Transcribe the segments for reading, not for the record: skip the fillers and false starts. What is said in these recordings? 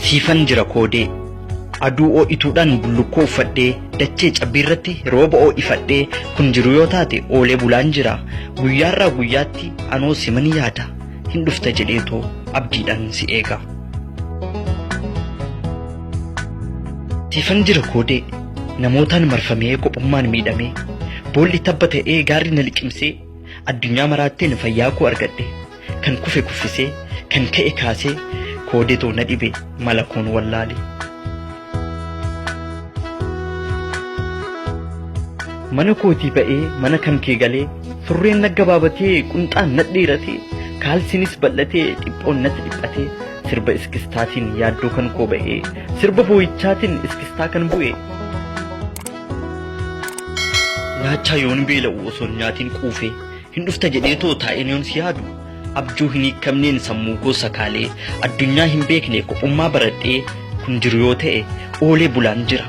Siifan jira koodee aduu oo'ituudhaan bullukkoo uffadhee dachee cabbiirratti rooba oo'ifadhee kun jiru yoo taate oolee bulaan jira guyyaarraa guyyaatti anoo siman yaada hin dhufta jedheetoo abdiidhaan si eega. Siifan jira koodee namootaan marfamee qophummaan miidhamee boolli tabba ta'ee gaarri na liqimsee addunyaa maraatteen fayyaa koo argadhe kan kufe kuffisee kan ka'e kaasee koodee too na dhibe malakoon wallaale. Mana kootii ba'ee mana kan kee galee surreen na gabaabatee qunxaan na dheeratee kaalsinis bal'atee dhiphoon natti dhiphatee sirba iskistaatiin yaaddoo kan koo ba'ee sirba boo'ichaatiin iskistaa kan bu'e. Nyaachaa yoon beela'u osoo nyaatiin quufee hin dhufta jedheetoo taa'een yoon si yaadu abjuu hin hiikamneen sammuu gosa kaalee addunyaa hin beekne qophummaa baradhee kun jiru yoo ta'e oolee bulaan jira.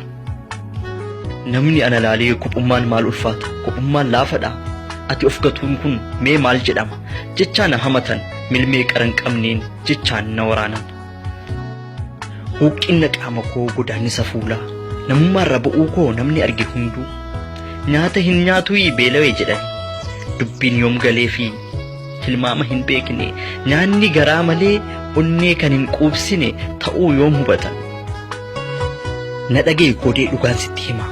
Namni ana laalee qophummaan maal ulfaata qophummaan laafadha ati of gatuun kun mee maal jedhama jechaa na hamatan milmee qaran qabneen jechaan na waraanan. Huuqqinna qaama koo godaannisa fuulaa namummaarra ba'uu koo namni arge hunduu nyaata hin nyaatuu beelawee jedhani dubbiin yoom galee fi tilmaama hin beekne nyaanni garaa malee onnee kan hin quubsine ta'uu yoom hubatan. Na dhagee koodee dhugaan sitti hima.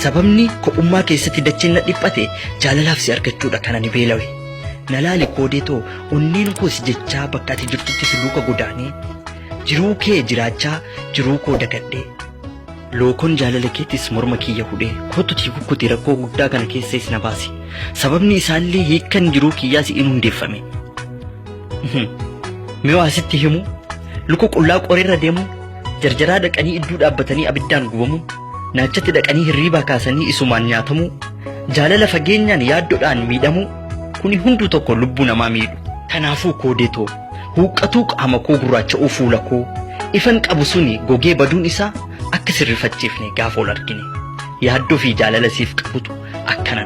Sababni qophummaa keessatti dacheen na dhiphate jaalalaaf si argachuudha kan ani beelawe. Na laali koodee too onneen koo si jechaa bakka ati jirtutti si luuka godaanee jiruu kee jiraachaa jiruu koo dagadhee. Lookoon jaalala keettis morma kiyya hudhee kootutii kukkutii rakkoo guddaa kana keessas na baasi. Sababni isaallee hiikkan jiruu kiyyaa si in hundeeffame. Mee waa sitti himu luka qullaa qoreerra deemu jarjaraa dhaqanii idduu dhaabbatanii abiddaan gubamu naachatti dhaqanii hirriibaa kaasanii isumaan nyaatamu jaalala fageenyaan yaaddoodhaan miidhamu kuni hunduu tokko lubbuu namaa miidhu. Kanaafuu koodeetoo huuqqatuu qaama koo gurraacha'uu fuula koo ifan qabu suni gogee baduun isaa akka sirrifachiifne gaafa ol argine yaaddoo fi jaalala siif qabutu akkana